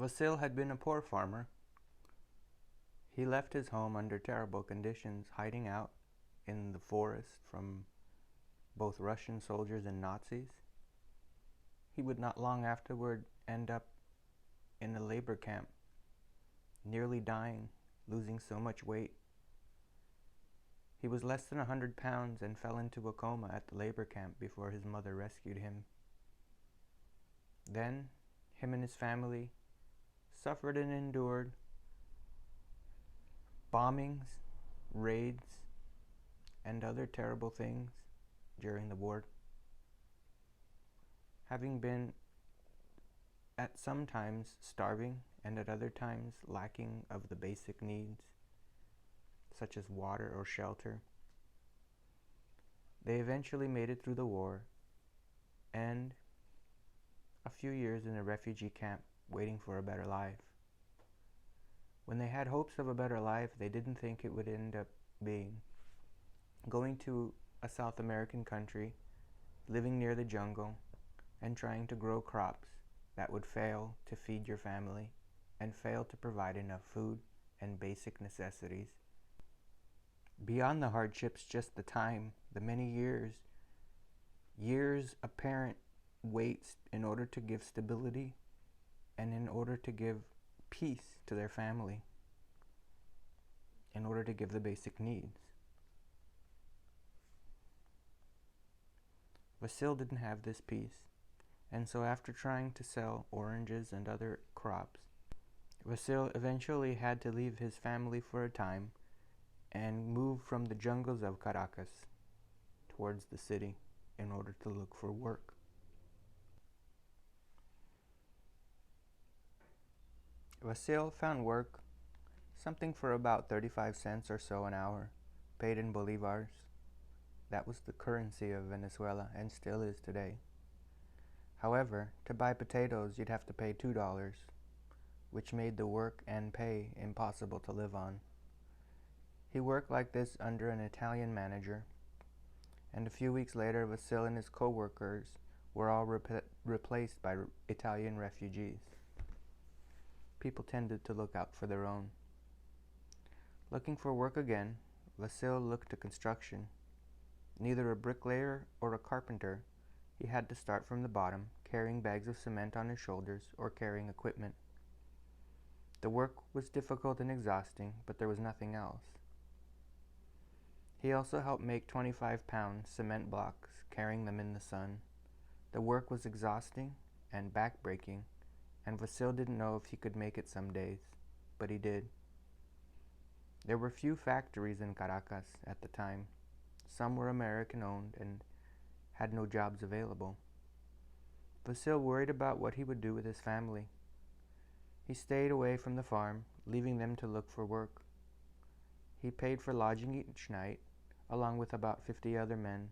Vasil had been a poor farmer. He left his home under terrible conditions, hiding out in the forest from both Russian soldiers and Nazis. He would not long afterward end up in a labor camp, nearly dying, losing so much weight. He was less than 100 pounds and fell into a coma at the labor camp before his mother rescued him. Then, him and his family suffered and endured bombings, raids, and other terrible things during the war, having been at some times starving and at other times lacking of the basic needs, such as water or shelter. They eventually made it through the war and a few years in a refugee camp waiting for a better life. When they had hopes of a better life, they didn't think it would end up being going to a South American country, living near the jungle, and trying to grow crops that would fail to feed your family and fail to provide enough food and basic necessities. Beyond the hardships, just the time, the many years a parent waits in order to give stability and in order to give peace to their family, in order to give the basic needs. Vasil didn't have this peace, and so after trying to sell oranges and other crops, Vasil eventually had to leave his family for a time and move from the jungles of Caracas towards the city in order to look for work. Vasil found work, something for about 35 cents or so an hour, paid in bolivars. That was the currency of Venezuela and still is today. However, to buy potatoes you'd have to pay $2, which made the work and pay impossible to live on. He worked like this under an Italian manager, and a few weeks later Vasil and his co-workers were all replaced by Italian refugees. People tended to look out for their own. Looking for work again, Vasil looked to construction. Neither a bricklayer or a carpenter, he had to start from the bottom, carrying bags of cement on his shoulders or carrying equipment. The work was difficult and exhausting, but there was nothing else. He also helped make 25-pound cement blocks, carrying them in the sun. The work was exhausting and back-breaking, and Vasil didn't know if he could make it some days, but he did. There were few factories in Caracas at the time. Some were American-owned and had no jobs available. Vasil worried about what he would do with his family. He stayed away from the farm, leaving them to look for work. He paid for lodging each night, along with about 50 other men.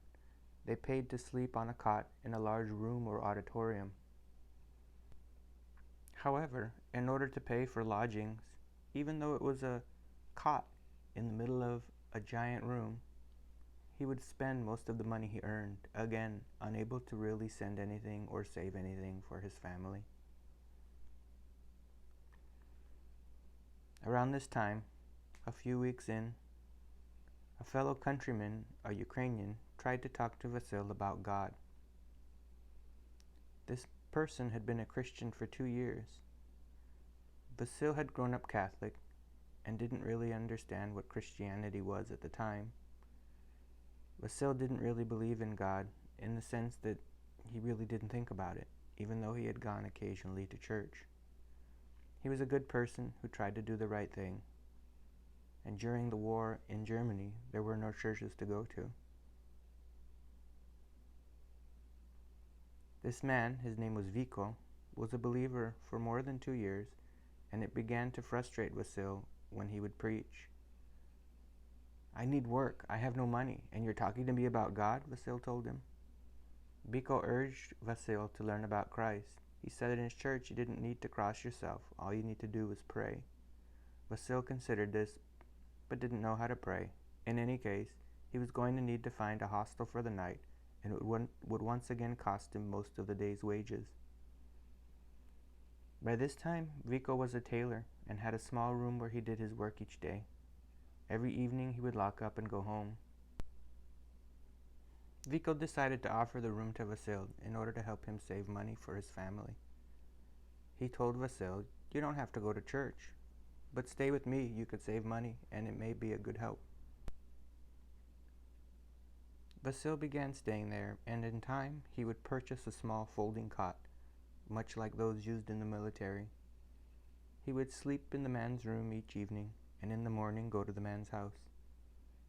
They paid to sleep on a cot in a large room or auditorium. However, in order to pay for lodgings, even though it was a cot in the middle of a giant room, he would spend most of the money he earned, again, unable to really send anything or save anything for his family. Around this time, a few weeks in, a fellow countryman, a Ukrainian, tried to talk to Vasil about God. This person had been a Christian for 2 years. Vasil had grown up Catholic and didn't really understand what Christianity was at the time. Vasil didn't really believe in God in the sense that he really didn't think about it, even though he had gone occasionally to church. He was a good person who tried to do the right thing. And during the war in Germany, there were no churches to go to. This man, his name was Vico, was a believer for more than 2 years, and it began to frustrate Vasil when he would preach. "I need work, I have no money, and you're talking to me about God?" Vasil told him. Vico urged Vasil to learn about Christ. He said in his church you didn't need to cross yourself, all you need to do was pray. Vasil considered this, but didn't know how to pray. In any case, he was going to need to find a hostel for the night, and it would once again cost him most of the day's wages. By this time, Vico was a tailor and had a small room where he did his work each day. Every evening he would lock up and go home. Vico decided to offer the room to Vasil in order to help him save money for his family. He told Vasil, "You don't have to go to church, but stay with me, you could save money and it may be a good help." Vasil began staying there, and in time he would purchase a small folding cot, much like those used in the military. He would sleep in the man's room each evening, and in the morning go to the man's house.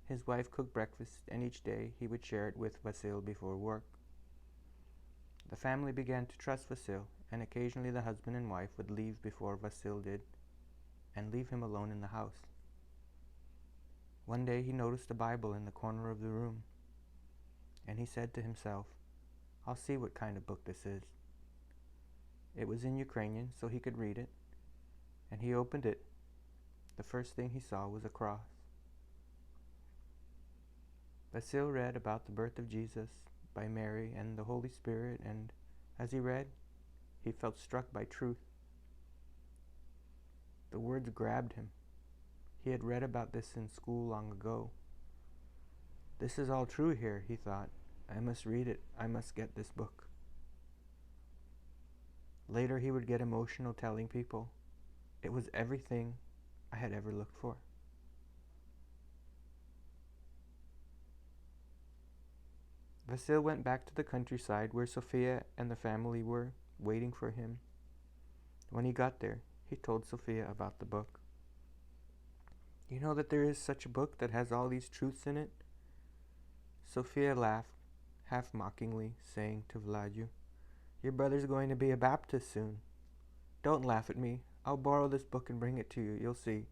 His wife cooked breakfast, and each day he would share it with Vasil before work. The family began to trust Vasil, and occasionally the husband and wife would leave before Vasil did, and leave him alone in the house. One day he noticed a Bible in the corner of the room, and he said to himself, "I'll see what kind of book this is." It was in Ukrainian, so he could read it, and he opened it. The first thing he saw was a cross. Vasil read about the birth of Jesus by Mary and the Holy Spirit, and as he read, he felt struck by truth. The words grabbed him. He had read about this in school long ago. "This is all true here," he thought. "I must read it. I must get this book." Later he would get emotional telling people, "It was everything I had ever looked for." Vasil went back to the countryside where Sophia and the family were waiting for him. When he got there, he told Sophia about the book. "You know that there is such a book that has all these truths in it?" Sophia laughed, half mockingly, saying to Vladu, "Your brother's going to be a Baptist soon. Don't laugh at me. I'll borrow this book and bring it to you. You'll see."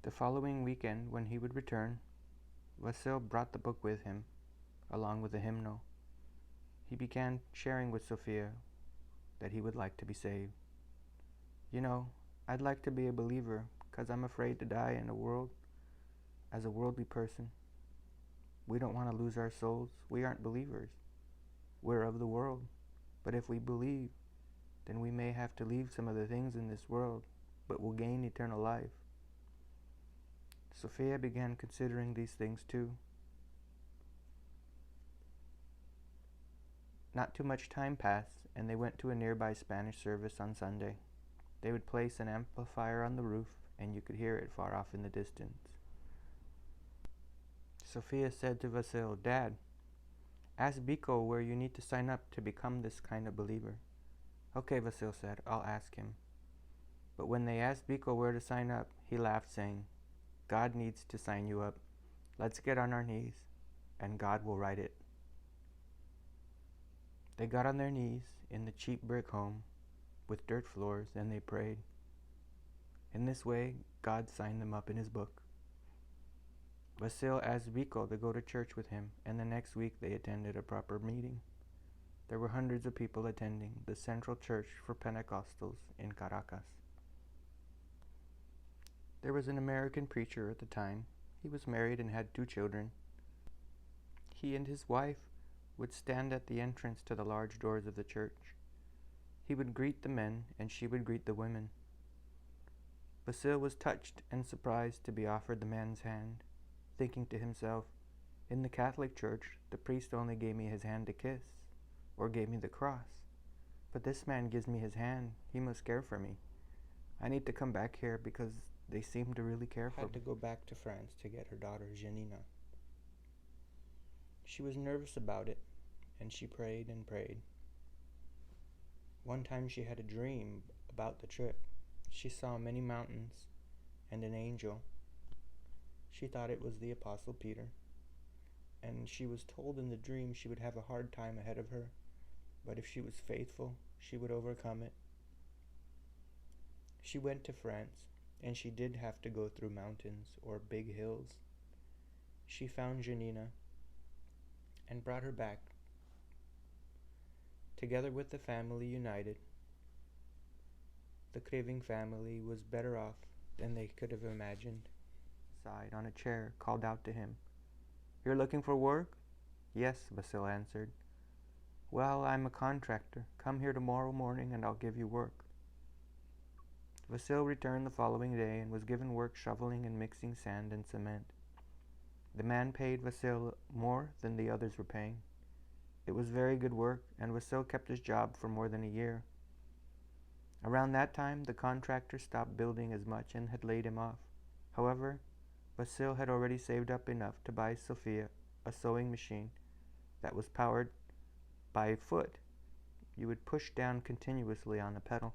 The following weekend, when he would return, Vasil brought the book with him, along with the hymnal. He began sharing with Sophia that he would like to be saved. "You know, I'd like to be a believer because I'm afraid to die in a world as a worldly person. We don't want to lose our souls. We aren't believers. We're of the world. But if we believe, then we may have to leave some of the things in this world, but we'll gain eternal life." Sophia began considering these things too. Not too much time passed, and they went to a nearby Spanish service on Sunday. They would place an amplifier on the roof, and you could hear it far off in the distance. Sophia said to Vasil, "Dad, ask Biko where you need to sign up to become this kind of believer." "Okay," Vasil said, "I'll ask him." But when they asked Biko where to sign up, he laughed, saying, "God needs to sign you up. Let's get on our knees, and God will write it." They got on their knees in the cheap brick home with dirt floors, and they prayed. In this way, God signed them up in his book. Vasil asked Biko to go to church with him, and the next week they attended a proper meeting. There were hundreds of people attending the Central Church for Pentecostals in Caracas. There was an American preacher at the time. He was married and had 2 children. He and his wife would stand at the entrance to the large doors of the church. He would greet the men, and she would greet the women. Vasil was touched and surprised to be offered the man's hand, thinking to himself, "In the Catholic Church, the priest only gave me his hand to kiss, or gave me the cross. But this man gives me his hand. He must care for me. I need to come back here because they seem to really care for me." Had to go back to France to get her daughter Janina. She was nervous about it, and she prayed and prayed. One time she had a dream about the trip. She saw many mountains and an angel. She thought it was the Apostle Peter, and she was told in the dream she would have a hard time ahead of her, but if she was faithful, she would overcome it. She went to France, and she did have to go through mountains or big hills. She found Janina and brought her back. Together with the family united, the Krywyn family was better off than they could have imagined. Side on a chair, called out to him, "You're looking for work?" "Yes," Vasil answered. "Well, I'm a contractor. Come here tomorrow morning and I'll give you work." Vasil returned the following day and was given work shoveling and mixing sand and cement. The man paid Vasil more than the others were paying. It was very good work, and Vasil kept his job for more than a year. Around that time, the contractor stopped building as much and had laid him off. However, Vasil had already saved up enough to buy Sophia a sewing machine that was powered by a foot. You would push down continuously on a pedal.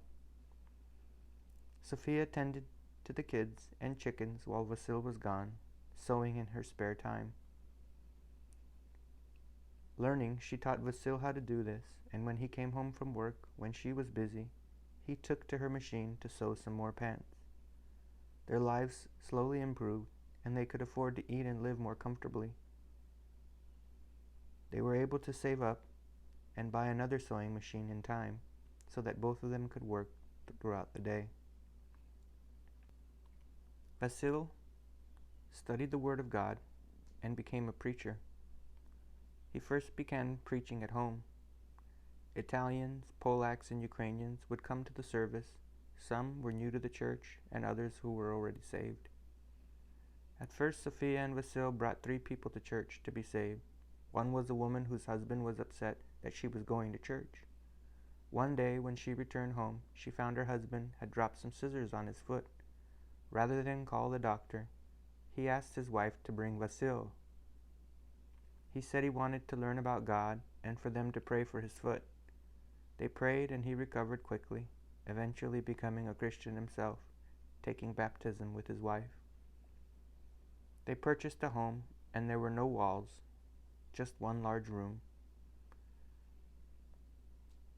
Sophia tended to the kids and chickens while Vasil was gone, sewing in her spare time. Learning, she taught Vasil how to do this, and when he came home from work, when she was busy, he took to her machine to sew some more pants. Their lives slowly improved, and they could afford to eat and live more comfortably. They were able to save up and buy another sewing machine in time, so that both of them could work throughout the day. Vasil studied the Word of God and became a preacher. He first began preaching at home. Italians, Polacks, and Ukrainians would come to the service. Some were new to the church, and others who were already saved. At first, Sophia and Vasil brought 3 people to church to be saved. One was a woman whose husband was upset that she was going to church. One day, when she returned home, she found her husband had dropped some scissors on his foot. Rather than call the doctor, he asked his wife to bring Vasil. He said he wanted to learn about God and for them to pray for his foot. They prayed and he recovered quickly, eventually becoming a Christian himself, taking baptism with his wife. They purchased a home, and there were no walls, just one large room.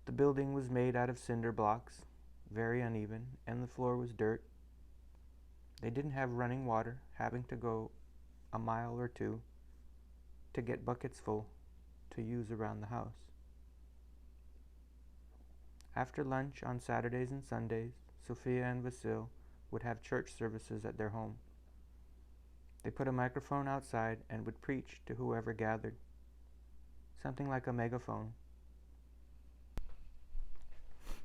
The building was made out of cinder blocks, very uneven, and the floor was dirt. They didn't have running water, having to go a mile or 2 to get buckets full to use around the house. After lunch on Saturdays and Sundays, Sophia and Vasil would have church services at their home. They put a microphone outside and would preach to whoever gathered, something like a megaphone.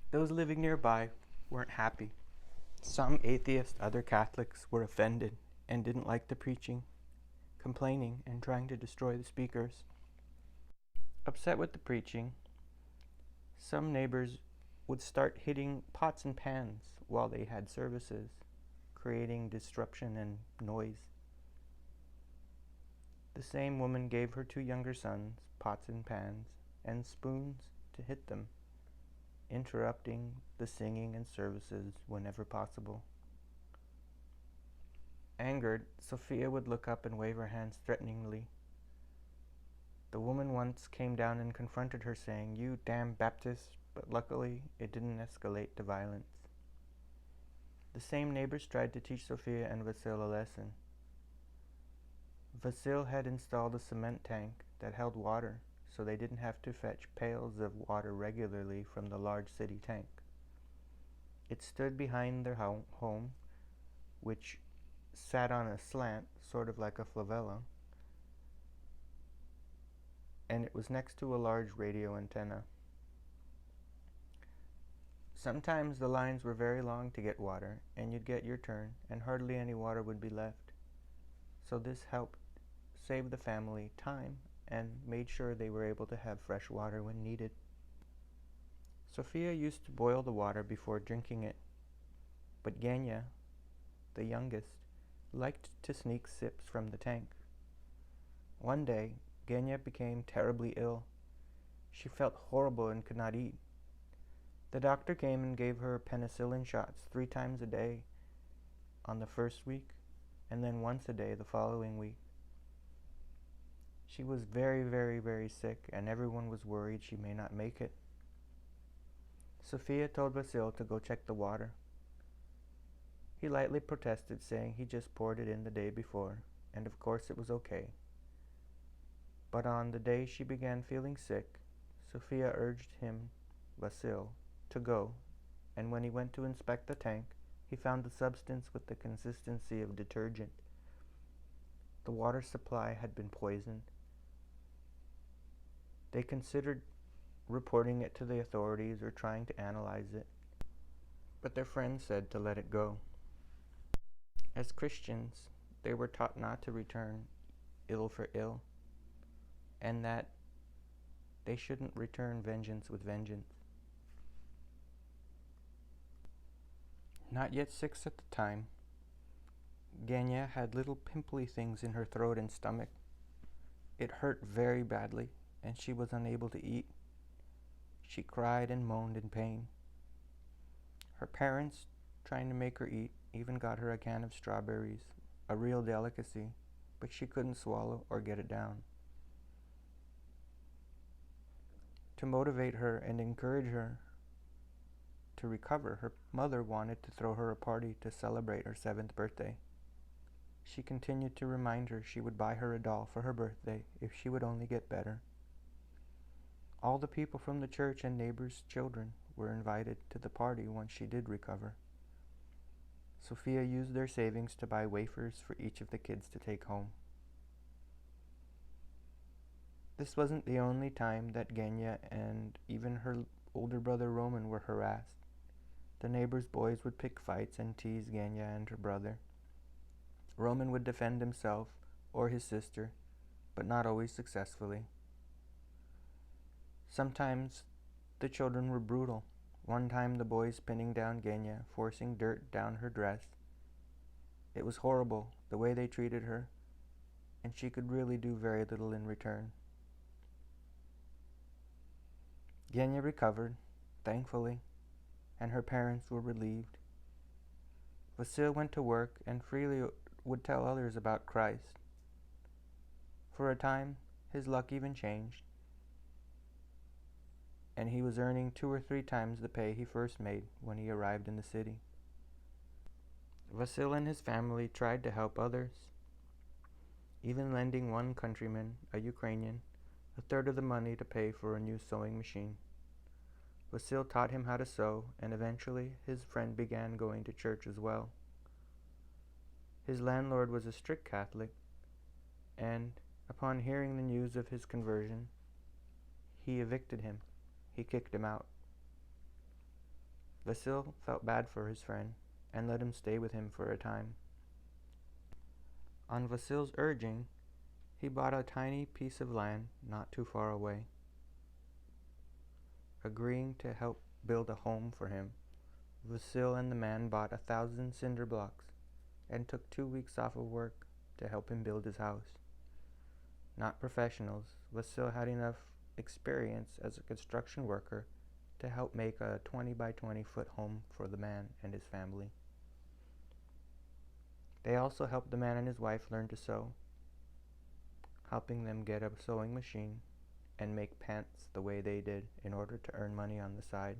Those living nearby weren't happy. Some atheists, other Catholics were offended and didn't like the preaching, complaining and trying to destroy the speakers. Upset with the preaching, some neighbors would start hitting pots and pans while they had services, creating disruption and noise. The same woman gave her 2 younger sons pots and pans and spoons to hit them, interrupting the singing and services whenever possible. Angered, Sophia would look up and wave her hands threateningly. The woman once came down and confronted her, saying, "You damn Baptist," but luckily it didn't escalate to violence. The same neighbors tried to teach Sophia and Vasil a lesson. Vasil had installed a cement tank that held water, so they didn't have to fetch pails of water regularly from the large city tank. It stood behind their home, which sat on a slant, sort of like a favela, and it was next to a large radio antenna. Sometimes the lines were very long to get water, and you'd get your turn, and hardly any water would be left. So this helped save the family time and made sure they were able to have fresh water when needed. Sophia used to boil the water before drinking it, but Genya, the youngest, liked to sneak sips from the tank. One day, Genya became terribly ill. She felt horrible and could not eat. The doctor came and gave her penicillin shots 3 times a day on the first week, and then once a day the following week. She was very, very, very sick, and everyone was worried she may not make it. Sophia told Vasil to go check the water. He lightly protested, saying he just poured it in the day before, and of course it was okay. But on the day she began feeling sick, Sophia urged him, Vasil, to go, and when he went to inspect the tank, he found the substance with the consistency of detergent. The water supply had been poisoned. They considered reporting it to the authorities or trying to analyze it, but their friends said to let it go. As Christians, they were taught not to return ill for ill, and that they shouldn't return vengeance with vengeance. Not yet 6 at the time, Genya had little pimply things in her throat and stomach. It hurt very badly, and she was unable to eat. She cried and moaned in pain. Her parents, trying to make her eat, even got her a can of strawberries, a real delicacy, but she couldn't swallow or get it down. To motivate her and encourage her to recover, her mother wanted to throw her a party to celebrate her 7th birthday. She continued to remind her she would buy her a doll for her birthday if she would only get better. All the people from the church and neighbors' children were invited to the party once she did recover. Sophia used their savings to buy wafers for each of the kids to take home. This wasn't the only time that Genya and even her older brother Roman were harassed. The neighbors' boys would pick fights and tease Genya and her brother. Roman would defend himself or his sister, but not always successfully. Sometimes the children were brutal. One time the boys pinning down Genya, forcing dirt down her dress. It was horrible, the way they treated her, and she could really do very little in return. Genya recovered, thankfully, and her parents were relieved. Vasil went to work and freely would tell others about Christ. For a time, his luck even changed, and he was earning 2 or 3 times the pay he first made when he arrived in the city. Vasil and his family tried to help others, even lending one countryman, a Ukrainian, 1/3 of the money to pay for a new sewing machine. Vasil taught him how to sew, and eventually his friend began going to church as well. His landlord was a strict Catholic, and upon hearing the news of his conversion, he evicted him. He kicked him out. Vasil felt bad for his friend and let him stay with him for a time. On Vasil's urging, he bought a tiny piece of land not too far away. Agreeing to help build a home for him, Vasil and the man bought 1,000 cinder blocks and took 2 weeks off of work to help him build his house. Not professionals, Vasil had enough experience as a construction worker to help make a 20 by 20 foot home for the man and his family. They also helped the man and his wife learn to sew, helping them get a sewing machine and make pants the way they did in order to earn money on the side.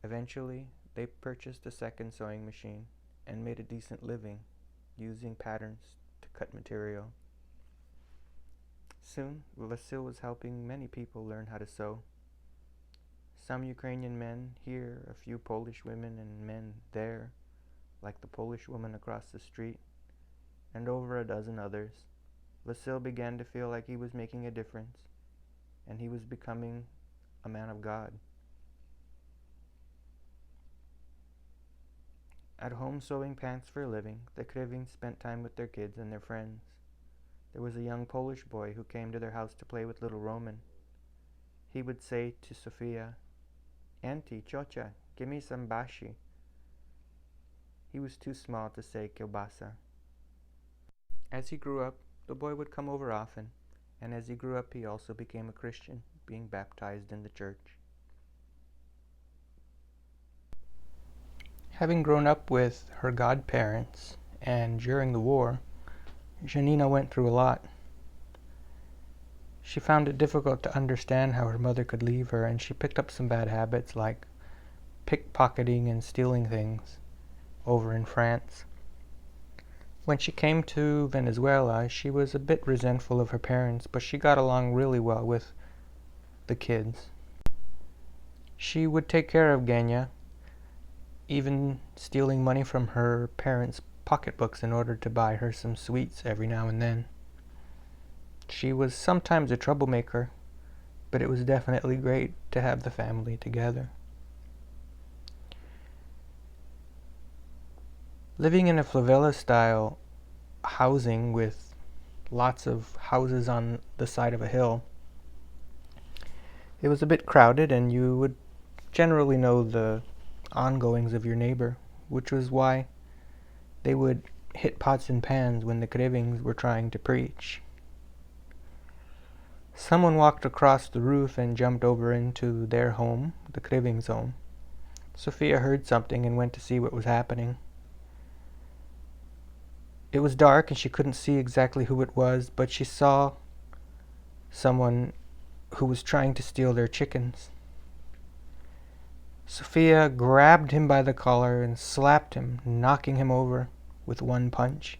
Eventually, they purchased a second sewing machine and made a decent living using patterns to cut material. Soon, Vasil was helping many people learn how to sew. Some Ukrainian men here, a few Polish women and men there, like the Polish woman across the street, and over a dozen others. Vasil began to feel like he was making a difference, and he was becoming a man of God. At home sewing pants for a living, the Krywyns spent time with their kids and their friends. There was a young Polish boy who came to their house to play with little Roman. He would say to Sophia, "Auntie, ciocia, give me some bashi." He was too small to say kielbasa. As he grew up, the boy would come over often, and as he grew up he also became a Christian, being baptized in the church. Having grown up with her godparents, and during the war, Janina went through a lot. She found it difficult to understand how her mother could leave her, and she picked up some bad habits like pickpocketing and stealing things over in France. When she came to Venezuela, she was a bit resentful of her parents, but she got along really well with the kids. She would take care of Genya, even stealing money from her parents' pocketbooks in order to buy her some sweets every now and then. She was sometimes a troublemaker, but it was definitely great to have the family together. Living in a favela-style housing with lots of houses on the side of a hill, it was a bit crowded, and you would generally know the ongoings of your neighbor, which was why they would hit pots and pans when the Krywyns were trying to preach. Someone walked across the roof and jumped over into their home, the Krywyns' home. Sophia heard something and went to see what was happening. It was dark and she couldn't see exactly who it was, but she saw someone who was trying to steal their chickens. Sophia grabbed him by the collar and slapped him, knocking him over with one punch.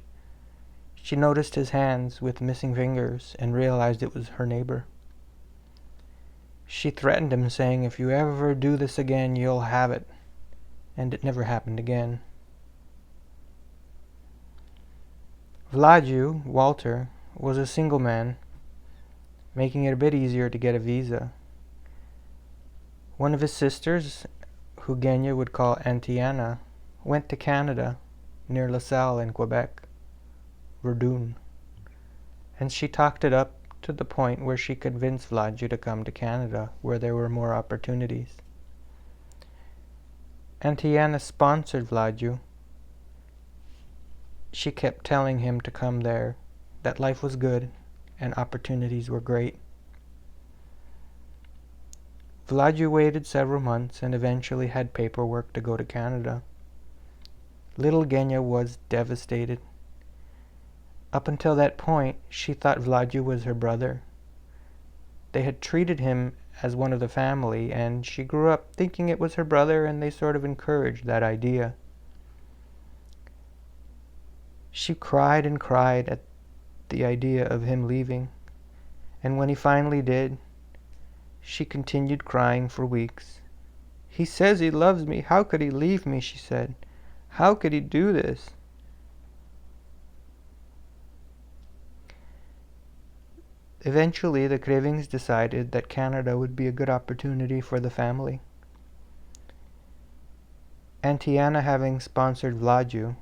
She noticed his hands with missing fingers and realized it was her neighbor. She threatened him, saying, "If you ever do this again, you'll have it." And it never happened again. Vladu, Walter, was a single man, making it a bit easier to get a visa. One of his sisters, who Genya would call Auntie Anna, went to Canada, near LaSalle in Quebec, Verdun, and she talked it up to the point where she convinced Vladu to come to Canada, where there were more opportunities. Auntie Anna sponsored Vladu. She kept telling him to come there, that life was good and opportunities were great. Vladu waited several months and eventually had paperwork to go to Canada. Little Genya was devastated. Up until that point, she thought Vladu was her brother. They had treated him as one of the family, and she grew up thinking it was her brother, and they sort of encouraged that idea. She cried and cried at the idea of him leaving, and when he finally did, she continued crying for weeks. "He says he loves me. How could he leave me?" she said. "How could he do this?" Eventually, the Krywyns decided that Canada would be a good opportunity for the family. Auntie Anna having sponsored Vladu,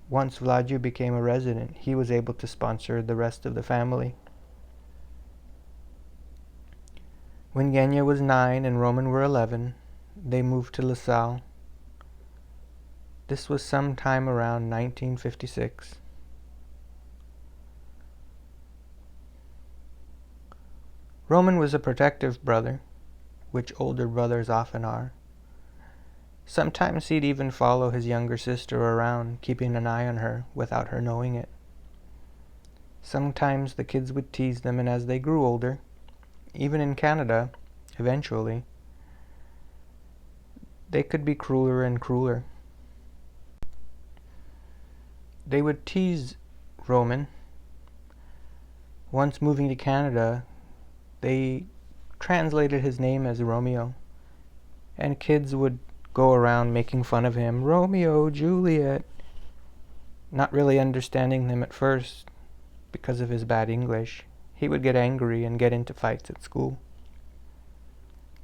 once Vladu became a resident, he was able to sponsor the rest of the family. When Genya was 9 and Roman were 11, they moved to LaSalle. This was sometime around 1956. Roman was a protective brother, which older brothers often are. Sometimes he'd even follow his younger sister around, keeping an eye on her without her knowing it. Sometimes the kids would tease them, and as they grew older, even in Canada, eventually, they could be crueler and crueler. They would tease Roman. Once moving to Canada, they translated his name as Romeo, and kids would go around making fun of him, "Romeo, Juliet," not really understanding him at first because of his bad English. He would get angry and get into fights at school.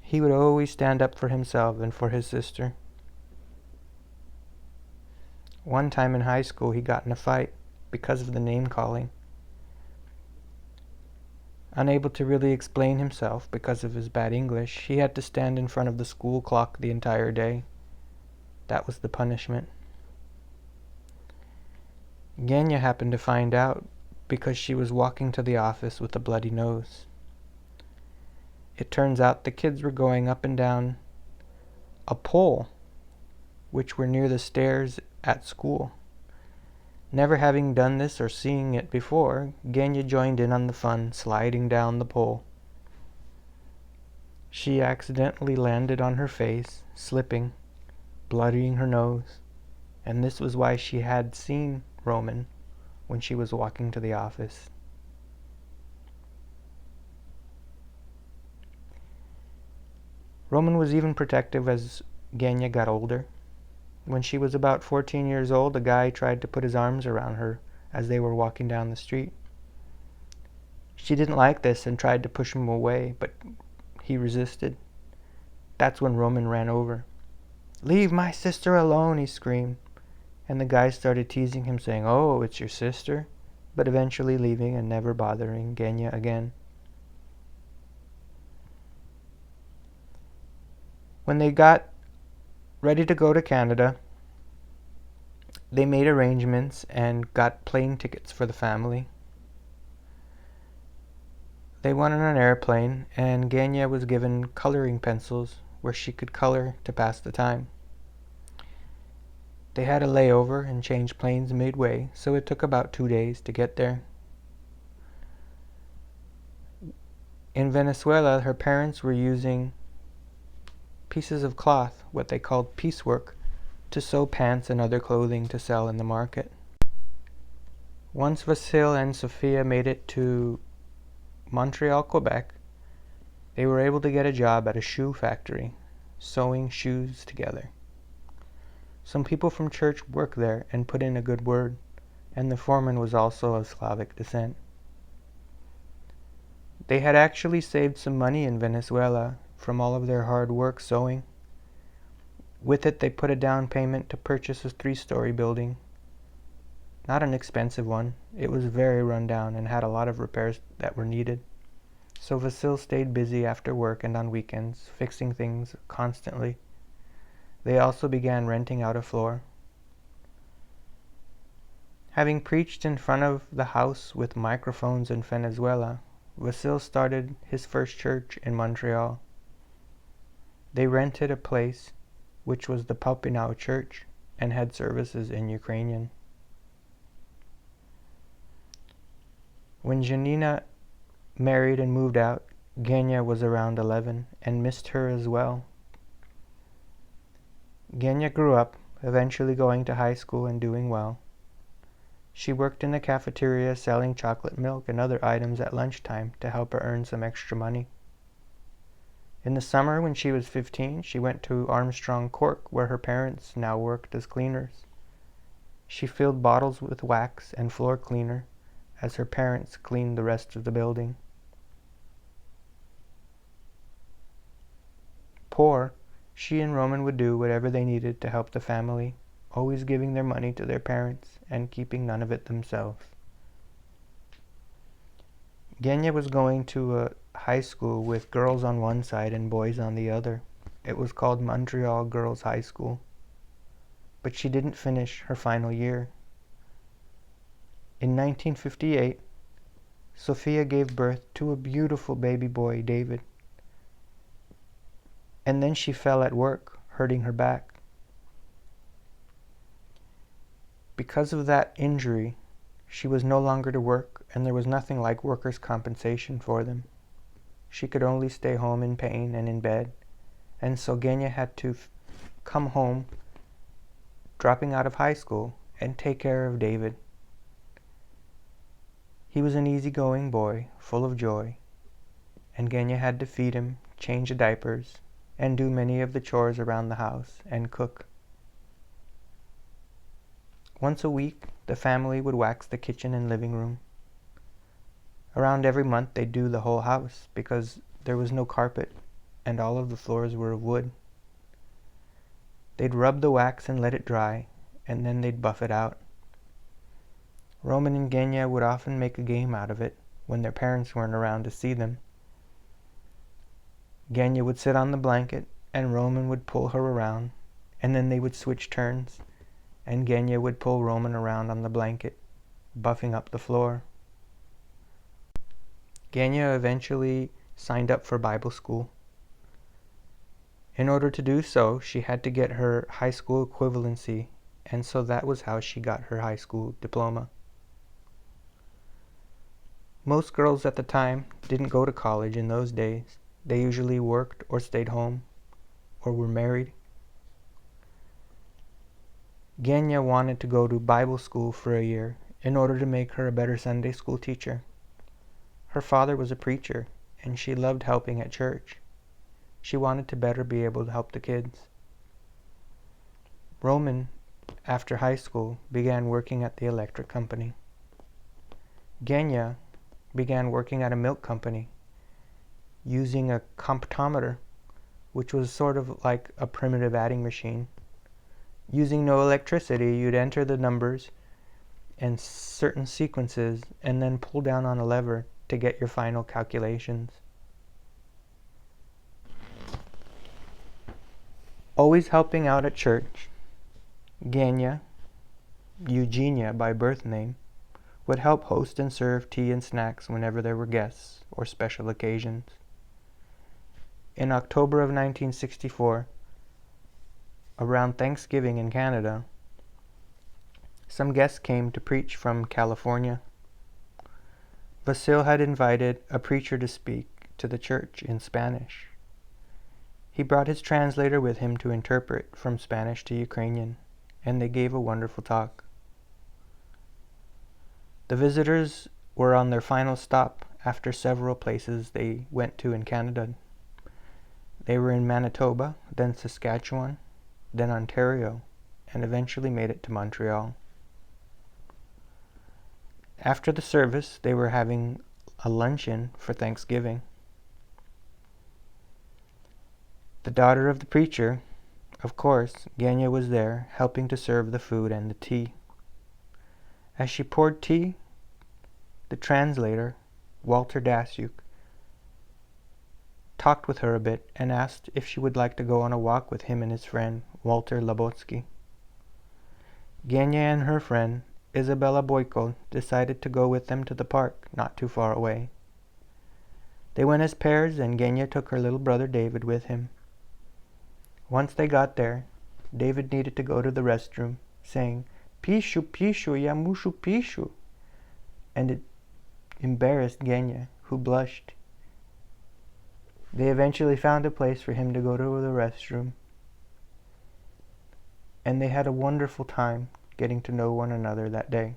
He would always stand up for himself and for his sister. One time in high school, he got in a fight because of the name calling. Unable to really explain himself because of his bad English, he had to stand in front of the school clock the entire day. That was the punishment. Genya happened to find out because she was walking to the office with a bloody nose. It turns out the kids were going up and down a pole, which were near the stairs at school. Never having done this or seeing it before, Genya joined in on the fun, sliding down the pole. She accidentally landed on her face, slipping, bloodying her nose, and this was why she had seen Roman when she was walking to the office. Roman was even protective as Genya got older. When she was about 14 years old, a guy tried to put his arms around her as they were walking down the street. She didn't like this and tried to push him away, but he resisted. That's when Roman ran over. "Leave my sister alone," he screamed. And the guy started teasing him, saying, "Oh, it's your sister?" But eventually leaving and never bothering Genya again. When they got ready to go to Canada, they made arrangements and got plane tickets for the family. They went on an airplane, and Genya was given coloring pencils where she could color to pass the time. They had a layover and changed planes midway, so it took about 2 days to get there. In Venezuela, her parents were using pieces of cloth, what they called piecework, to sew pants and other clothing to sell in the market. Once Vasil and Sophia made it to Montreal, Quebec, they were able to get a job at a shoe factory, sewing shoes together. Some people from church worked there and put in a good word, and the foreman was also of Slavic descent. They had actually saved some money in Venezuela from all of their hard work sewing. With it, they put a down payment to purchase a 3-story building. Not an expensive one. It was very run down and had a lot of repairs that were needed. So Vasil stayed busy after work and on weekends, fixing things constantly. They also began renting out a floor. Having preached in front of the house with microphones in Venezuela, Vasil started his first church in Montreal. They rented a place, which was the Popinau Church, and had services in Ukrainian. When Janina married and moved out, Genya was around 11 and missed her as well. Genya grew up, eventually going to high school and doing well. She worked in the cafeteria selling chocolate milk and other items at lunchtime to help her earn some extra money. In the summer, when she was 15, she went to Armstrong Cork, where her parents now worked as cleaners. She filled bottles with wax and floor cleaner as her parents cleaned the rest of the building. Poor, she and Roman would do whatever they needed to help the family, always giving their money to their parents and keeping none of it themselves. Genya was going to a high school with girls on one side and boys on the other. It was called Montreal Girls High School. But she didn't finish her final year. In 1958, Sophia gave birth to a beautiful baby boy, David. And then she fell at work, hurting her back. Because of that injury, she was no longer to work, and there was nothing like workers' compensation for them. She could only stay home in pain and in bed, and so Genya had to come home, dropping out of high school, and take care of David. He was an easygoing boy, full of joy, and Genya had to feed him, change the diapers, and do many of the chores around the house and cook. Once a week, the family would wax the kitchen and living room. Around every month, they'd do the whole house because there was no carpet and all of the floors were of wood. They'd rub the wax and let it dry, and then they'd buff it out. Roman and Genya would often make a game out of it when their parents weren't around to see them. Genya would sit on the blanket and Roman would pull her around, and then they would switch turns, and Genya would pull Roman around on the blanket, buffing up the floor. Genya eventually signed up for Bible school. In order to do so, she had to get her high school equivalency, and so that was how she got her high school diploma. Most girls at the time didn't go to college in those days. They usually worked or stayed home or were married. Genya wanted to go to Bible school for a year in order to make her a better Sunday school teacher. Her father was a preacher, and she loved helping at church. She wanted to better be able to help the kids. Roman, after high school, began working at the electric company. Genya began working at a milk company using a comptometer, which was sort of like a primitive adding machine. Using no electricity, you'd enter the numbers and certain sequences and then pull down on a lever to get your final calculations. Always helping out at church, Genya, Eugenia by birth name, would help host and serve tea and snacks whenever there were guests or special occasions. In October of 1964, around Thanksgiving in Canada, some guests came to preach from California. Vasil had invited a preacher to speak to the church in Spanish. He brought his translator with him to interpret from Spanish to Ukrainian, and they gave a wonderful talk. The visitors were on their final stop after several places they went to in Canada. They were in Manitoba, then Saskatchewan, then Ontario, and eventually made it to Montreal. After the service, they were having a luncheon for Thanksgiving. The daughter of the preacher, of course, Genya, was there, helping to serve the food and the tea. As she poured tea, the translator, Walter Dasyuk, talked with her a bit and asked if she would like to go on a walk with him and his friend, Walter Labotsky. Genya and her friend, Isabella Boyko, decided to go with them to the park, not too far away. They went as pairs, and Genya took her little brother David with him. Once they got there, David needed to go to the restroom, saying, "Pishu, pishu, ya mushu pishu," and it embarrassed Genya, who blushed. They eventually found a place for him to go to the restroom, and they had a wonderful time getting to know one another that day.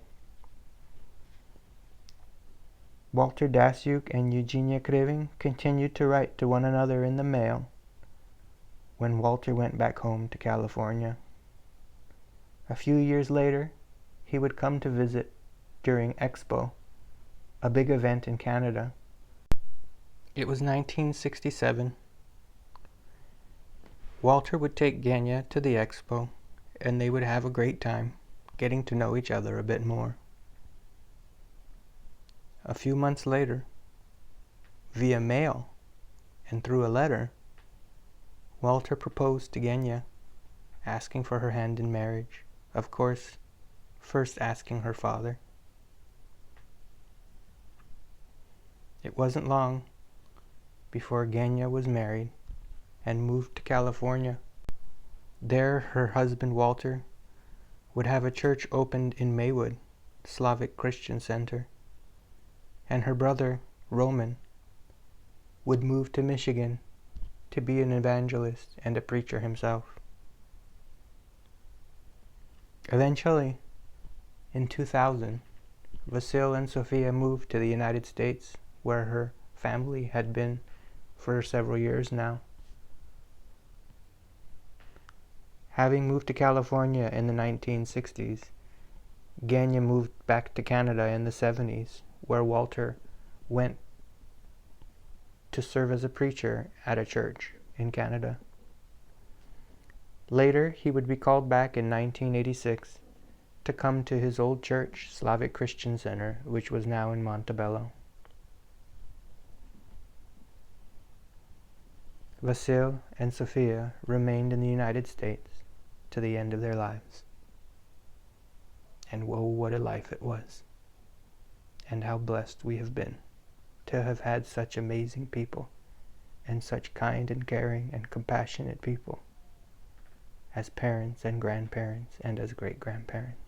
Walter Dasyuk and Eugenia Krywyn continued to write to one another in the mail when Walter went back home to California. A few years later, he would come to visit during Expo, a big event in Canada. It was 1967. Walter would take Genya to the Expo, and they would have a great time, getting to know each other a bit more. A few months later, via mail and through a letter, Walter proposed to Genya, asking for her hand in marriage, of course, first asking her father. It wasn't long before Genya was married and moved to California. There, her husband Walter would have a church opened in Maywood, Slavic Christian Center, and her brother, Roman, would move to Michigan to be an evangelist and a preacher himself. Eventually, in 2000, Vasil and Sofia moved to the United States, where her family had been for several years now. Having moved to California in the 1960s, Genya moved back to Canada in the 70s, where Walter went to serve as a preacher at a church in Canada. Later, he would be called back in 1986 to come to his old church, Slavic Christian Center, which was now in Montebello. Vasil and Sofia remained in the United States to the end of their lives. And woe, what a life it was. And how blessed we have been to have had such amazing people and such kind and caring and compassionate people as parents and grandparents and as great-grandparents.